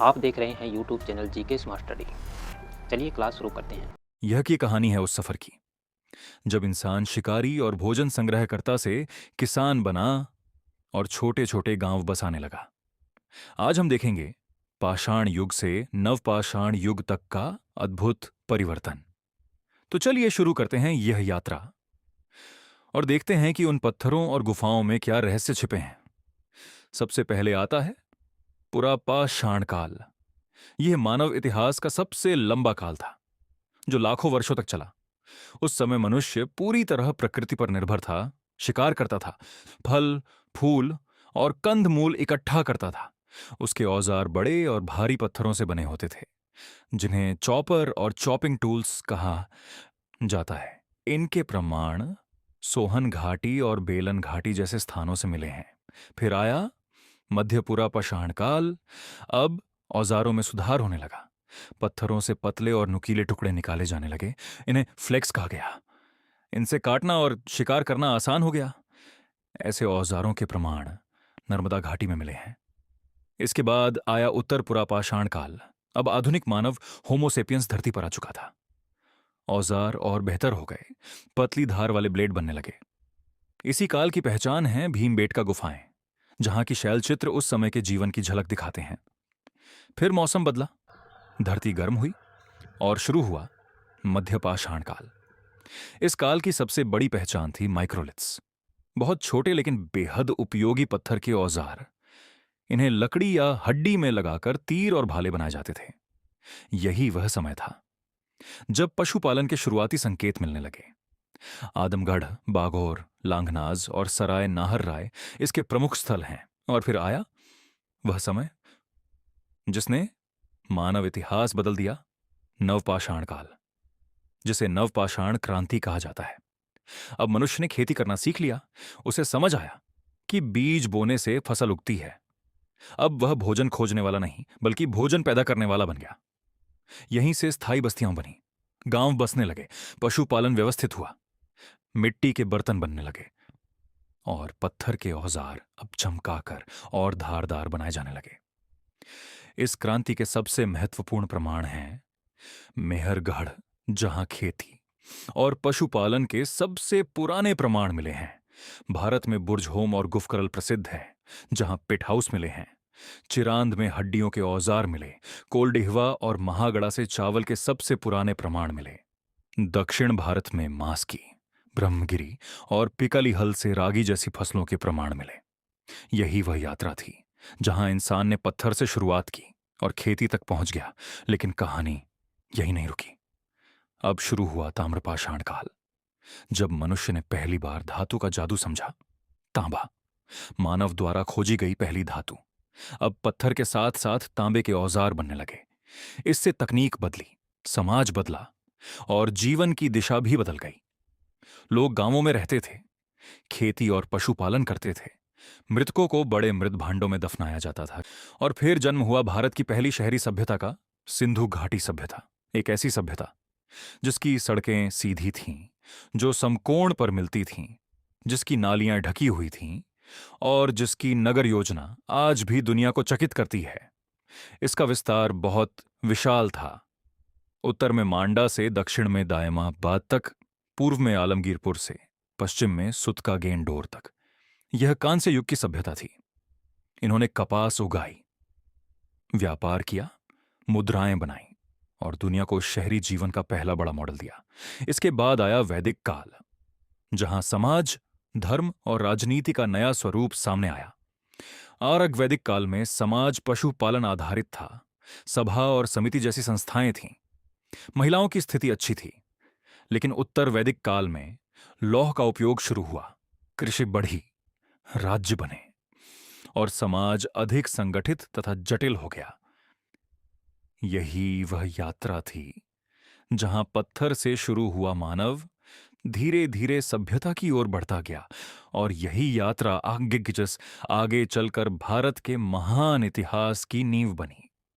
आप देख रहे हैं YouTube channel GK smart study. चलिए क्लास शुरू करते हैं। यह की कहानी है उस सफर की जब इंसान शिकारी और भोजन संग्रहकर्ता से किसान बना और छोटे छोटे गांव बसाने लगा। आज हम देखेंगे पाषाण युग से नवपाषाण युग तक का अद्भुत परिवर्तन। तो चलिए शुरू करते हैं यह यात्रा और देखते हैं कि उन पत्थरों और गुफाओं में क्या रहस्य छिपे हैं। सबसे पहले आता है पुरापाषाण काल। यह मानव इतिहास का सबसे लंबा काल था जो लाखों वर्षों तक चला। उस समय मनुष्य पूरी तरह प्रकृति पर निर्भर था, शिकार करता था, फल, फूल और कंद मूल इकट्ठा करता था। उसके औजार बड़े और भारी पत्थरों से बने होते थे, जिन्हें चॉपर और चॉपिंग टूल्स कहा जाता है। इनके प्रमाण सोहन घाटी और बेलन घाटी जैसे स्थानों से मिले हैं। फिर आया मध्यपुरा पाषाण काल। अब औजारों में सुधार होने लगा। पत्थरों से पतले और नुकीले टुकड़े निकाले जाने लगे। इन्हें फ्लेक्स कहा गया। इनसे काटना और शिकार करना आसान हो गया। ऐसे औजारों के प्रमाण नर्मदा घाटी में मिले हैं। इसके बाद आया उत्तर पुरापाषाण काल। अब आधुनिक मानव होमोसेपियंस धरती पर आ चुका था। औजार और बेहतर हो गए, पतली धार वाले ब्लेड बनने लगे। इसी काल की पहचान है भीमबेटका गुफाएं, जहां की शैलचित्र उस समय के जीवन की झलक दिखाते हैं। फिर मौसम बदला, धरती गर्म हुई और शुरू हुआ मध्यपाषाण काल। इस काल की सबसे बड़ी पहचान थी माइक्रोलिथ्स। बहुत छोटे लेकिन बेहद उपयोगी पत्थर के औजार। इन्हें लकड़ी या हड्डी में लगाकर तीर और भाले बनाए जाते थे। यही वह समय था जब पशुपालन के शुरुआती संकेत मिलने लगे। आदमगढ़, बाघोर, लांघनाज और सराय नाहर राय इसके प्रमुख स्थल हैं। और फिर आया वह समय जिसने मानव इतिहास बदल दिया, नवपाषाण काल, जिसे नवपाषाण क्रांति कहा जाता है। अब मनुष्य ने खेती करना सीख लिया। उसे समझ आया कि बीज बोने से फसल उगती है। अब वह भोजन खोजने वाला नहीं बल्कि भोजन पैदा करने वाला बन गया। यहीं से स्थायी बस्तियां बनी, गांव बसने लगे, पशुपालन व्यवस्थित हुआ, मिट्टी के बर्तन बनने लगे और पत्थर के औजार अब चमकाकर और धारदार बनाए जाने लगे। इस क्रांति के सबसे महत्वपूर्ण प्रमाण हैं मेहरगढ़, जहां खेती और पशुपालन के सबसे पुराने प्रमाण मिले हैं। भारत में बुर्जहोम और गुफकरल प्रसिद्ध है, जहां पिट हाउस मिले हैं। चिरांद में हड्डियों के औजार मिले। कोलडिहवा और महागड़ा से चावल के सबसे पुराने प्रमाण मिले। दक्षिण भारत में मांस की, ब्रह्मगिरी और पिकलिहल से रागी जैसी फसलों के प्रमाण मिले। यही वह यात्रा थी जहां इंसान ने पत्थर से शुरुआत की और खेती तक पहुंच गया। लेकिन कहानी यही नहीं रुकी। अब शुरू हुआ ताम्रपाषाण काल, जब मनुष्य ने पहली बार धातु का जादू समझा। तांबा, मानव द्वारा खोजी गई पहली धातु। अब पत्थर के साथ साथ तांबे के औजार बनने लगे। इससे तकनीक बदली, समाज बदला और जीवन की दिशा भी बदल गई। लोग गांवों में रहते थे, खेती और पशुपालन करते थे। मृतकों को बड़े मृत भांडों में दफनाया जाता था। और फिर जन्म हुआ भारत की पहली शहरी सभ्यता का, सिंधु घाटी सभ्यता। एक ऐसी सभ्यता जिसकी सड़कें सीधी थीं, जो समकोण पर मिलती थीं, जिसकी नालियां ढकी हुई थीं और जिसकी नगर योजना आज भी दुनिया को चकित करती है। इसका विस्तार बहुत विशाल था। उत्तर में मांडा से दक्षिण में दायमाबाद तक, पूर्व में आलमगीरपुर से पश्चिम में सुतकागेनडोर तक। यह कांस्य युग की सभ्यता थी। इन्होंने कपास उगाई, व्यापार किया, मुद्राएं बनाई और दुनिया को शहरी जीवन का पहला बड़ा मॉडल दिया। इसके बाद आया वैदिक काल, जहां समाज, धर्म और राजनीति का नया स्वरूप सामने आया। आरग वैदिक काल में समाज पशुपालन आधारित था। सभा और समिति जैसी संस्थाएं थीं। महिलाओं की स्थिति अच्छी थी। लेकिन उत्तर वैदिक काल में लौह का उपयोग शुरू हुआ, कृषि बढ़ी, राज्य बने और समाज अधिक संगठित तथा जटिल हो गया। यही वह यात्रा थी जहां पत्थर से शुरू हुआ मानव धीरे धीरे सभ्यता की ओर बढ़ता गया। और यही यात्रा आगे चलकर भारत के महान इतिहास की नींव बनी।